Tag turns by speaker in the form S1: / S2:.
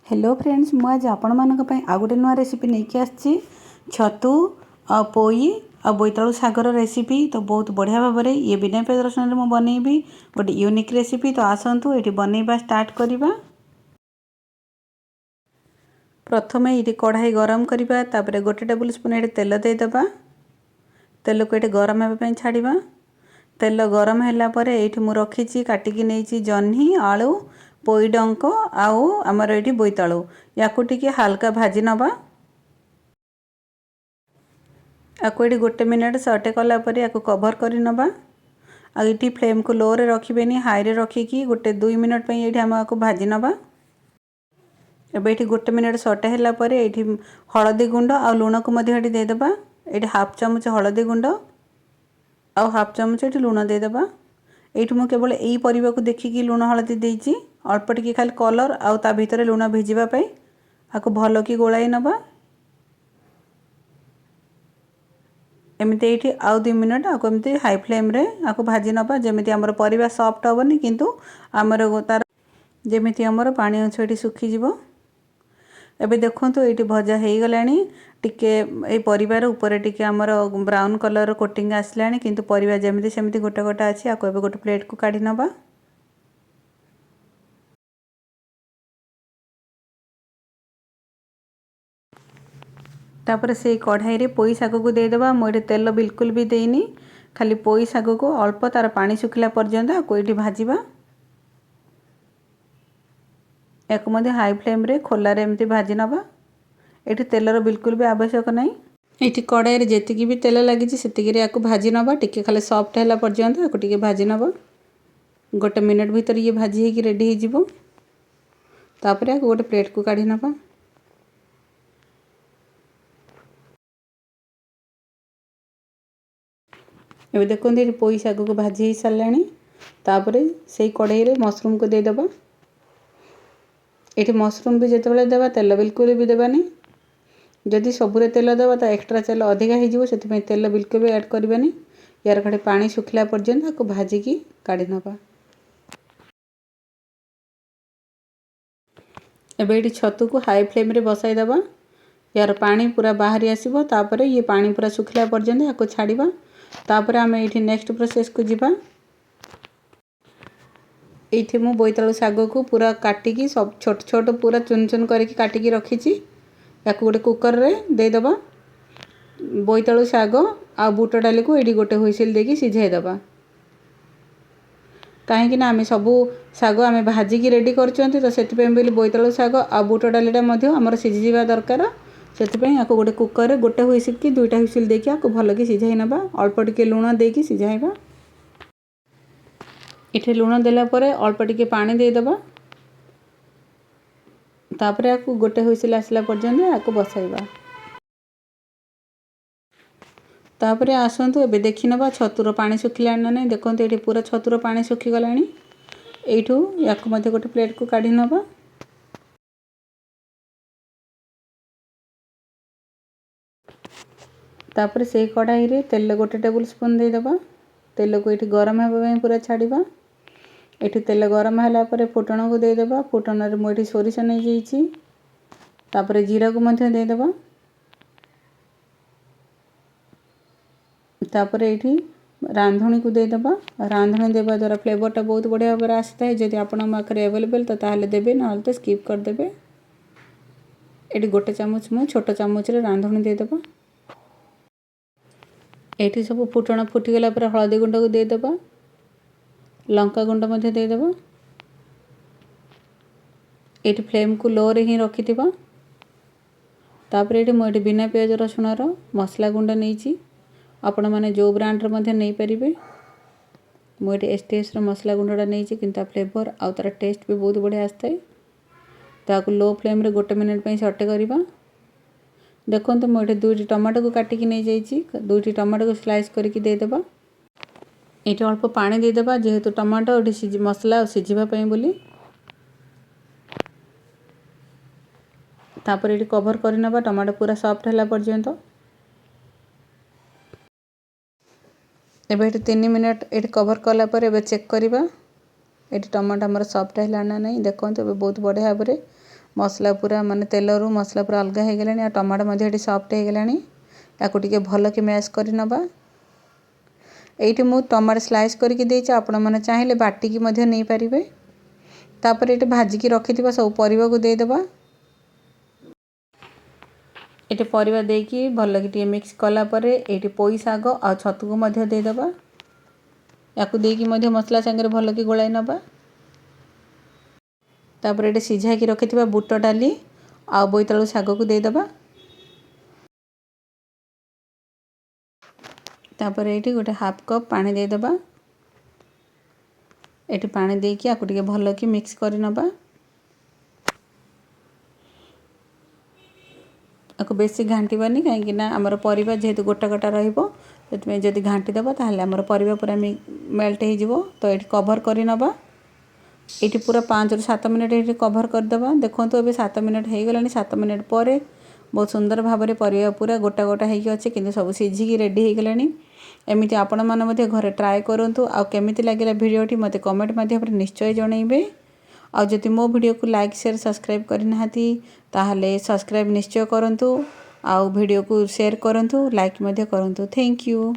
S1: Hello friends, मु आज आपण मानक पई आ गोटे नुआ रेसिपी नहीं आसी छतु आ पोई आ बोईतालु सागर रेसिपी। तो बहुत बढ़िया भाव में ये बिना प्याज रसुन में बनइबी गोटे यूनिक रेसिपी। तो आसतु ये बनइबा स्टार्ट करवा। प्रथमे ये कढ़ाई गरम करवा, तापर गोटे टेबुल स्पून ये तेल देदेबा। तेल को ये गरम होगा छाड़ा। तेल गरम है ये मुझे रखी काटिकी नहीं जह्नी आलू पोई डंक आउ आमर ये बोईतालु या हाल्का भाजी नवा। आपको ये गोटे मिनट सटे कलापर या कभर कर नवा। ये फ्लेम को लो रे रखिबेनी, हाई रे रखिकी गोटे 2 मिनट पे ये आम आपको भाजी नवा। एबे ये गोटे मिनट सटे है हलदी गुंड आ लुण को देदेबा। ये हाफ चामच हलदी गुंड आ हाफ चामच ये लुण देदेबा। ये मुझे केवल यही परिवा को देखिकी लुण हलदी देती अल्प टिके खाली कलर आ ता भीतर लुण भिजापी आपको भल कि गोलाई नवा। एमती ये आउ 2 मिनट आपको एमती हाई फ्लेम रे आपको भाजी नवा, जमी आमर परिवा सॉफ्ट हेनी किंतु आमर तार जमी आमर पानी अंश ये सुखीज। एबे देखो तो ये भजा हो गलानी टिके ये परिवार ऊपर टिके आमर ब्राउन कलर कोटिंग आसलानी किंतु परिवा जमी सेमती गोटे गोटे अच्छी आपको एबे गोटे प्लेट को काढ़ी नवा। तापर से कढ़ाई रे पोई शाग को देदेबा। मुझे तेल बिल्कुल भी देनी, खाली पोई शाग को अल्प तार पानी सुखिला पर्यंत आपको ये भाजवा। एक हाई फ्लेम रे खोला रे एमती भाजी नवा। ये तेलर बिल्कुल भी आवश्यक नहीं। ये कढ़ाई जी भी तेल लगी से भाजी नवा, टिके खाली सॉफ्ट है पर्यंत आपको टिके भाजी नवा। गोटे मिनट भीतर ये भाजी हो रेडी हो गोटे प्लेट को काढ़ी नवा। एबे देखो ये पोई शाग को भाजी हो सारे। तापर से कढ़ाई रे मशरूम को देदेबा। ये मशरूम भी जिते देवा तेल बिल्कुल भी देवानी। जदि सबुरे तेल देवा तो एक्स्ट्रा तेल अधिका हो तेल बिल्कुल भी ऐड करवानी। यार खाली पानी सुखिला पर्यंत आपको भाजिकी काढ़ी नवा। एबे ये छतु को हाई फ्लेम रे बसाई देवा। यार पानी पूरा बाहरी आसीबो, तापर ये पानी पूरा सुखिला पर्यंत आपको छाड़िबा। तापर आम ये नेक्स्ट प्रोसेस को जीवा। ये मु बोईतालु शाग को पूरा काटिकी सब छोट छोट पूरा चुन चुन करके काटिकी रखी या गोटे कुकर रे देदेबा। बोईतालु शाग आ बुट डाली को ये गोटे हुइसिल देकी सिझाई देबा। कहीं आम सबू शाग आम भाजिकी रेडी कर तो से बोईतालु शाग आ बुट डालीटा आमर सिझा दरकार। से गोटे कुकर रे गोटे हुइसिल कि 2टा हुइसिल देकी आपको भल कि सिझाई नवा। अल्प टिके लुण देकी सिझाइबा। इठे लुण देला परे अल्प टिके पानी देदेबा। तापर आपको गोटे हुइसिल आसला पर्यंत आपको बसाइबा। तापर आसतु एबे देखि नबा छतुर पानी सुखिला ना नहीं। देखो ये पूरा छतुर पानी सुखी गलानी। एठू याको मध्य गोटे प्लेट को काढ़ी नबा। तापर से कढ़ाई रे तेल गोटे टेबुल स्पून देदेबा। तेल को ये गरम होगा पूरा छाड़िबा। ये तेल गरम है फुटण को देदेबा। फुटण रे मुझे सोरिष नहीं जाइए। तापर जीरा को मध्य देदेबा। तापर ये रांधुणी को देदेबा। रांधुणी देवा द्वारा फ्लेवरटा बहुत बढ़िया भाव आसता है। जदि आपण पाखे अवेलेबल तो ताहले देबे, ना तो स्किप करदेबे। ये गोटे चामच मु छोट चामच रे रांधुणी देदेबा। ये सब फुटण फुटीगला पर हलदी गुंड को देदेबा। लंका गुंड मध्य देदेबा। ये फ्लेम को लो रे ही रखि थिबा। तापर ये मुझे बिना प्याज रसुण मसला गुंड नहीं आपण मैंने जो ब्रांड रे नहीं पारे। मुझे एसटीएस मसला गुंडा नहीं कि फ्लेवर आउ तार टेस्ट भी बहुत बढ़िया आसता है। ताकू लो फ्लेम रे गोटे मिनट पे सटे करवा। देखो तो मुझे 2टी टमाटो को काटिकी नहीं जाइए। 2टी टमाटो को स्लाइस करके देदेबा। ये अल्प पानी देदेबा जेहेतु टमाटो ये मसला सिझापी बोली। तापर ये कभर कर नबा टमाटो पूरा सॉफ्ट है पर्यंत। एबे 3 मिनट ये कभर कलापर एबे चेक करवा ये टमाटो आमर सॉफ्ट है ना नहीं। देखो तो बहुत बढ़िया भाव में मसला पूरा माने तेलरू मसला पूरा अलग हो गलानी आ टमाटो मध्य सॉफ्ट हो गलानी याकू टिके भल कि मैश कर नबा। एठी मु टमाटो स्लाइस करके देछि आपण माने चाहिले बाटी की मध्य नहीं पारिबे। तापर एठी भाजी की रखिथिबा सब परिवा को दे देबा। एठी परिवा देकी भल कि मिक्स कला परे एठी पोई साग आ छतु को मध्य दे देबा। याकू देकी मध्य मसला संगे भल कि गोलाई नबा। तापर एठी सिझा की रखिथिबा बुट डाली आ बोईतालु साग को दे देबा। तापर एठी गोटे हाफ कप पानी दे देबा। एठी पानी देकी याकू टिके भल कि मिक्स कर नबा। आपको बेसी घांटबानी कहीं आमर परिवा जेहेतु गोटा गोटा रही जदि घांटी देव ताहले आमर परिवा पूरा मेल्ट हो तो ये कभर कर नबा। ये पूरा 5 ରୁ 7 मिनट ये कभर करदे। देखो ये 7 मिनट हो गला। 7 मिनट पर बहुत सुंदर भाव में परिवा पूरा गोटा गोटा होती कि सब सीझिकी रेडी हो गला। एमती आपण मैंने घरे ट्राए करूँ। आमती लगे भिडियोटी मत कमेंट माध्यम निश्चय जनइबे। आ जदि मो वीडियो को लाइक शेयर सब्सक्राइब करना ताहले सब्सक्राइब निश्चय करंतु। आ वीडियो को शेयर करंतु लाइक मध्य करंतु। Thank you.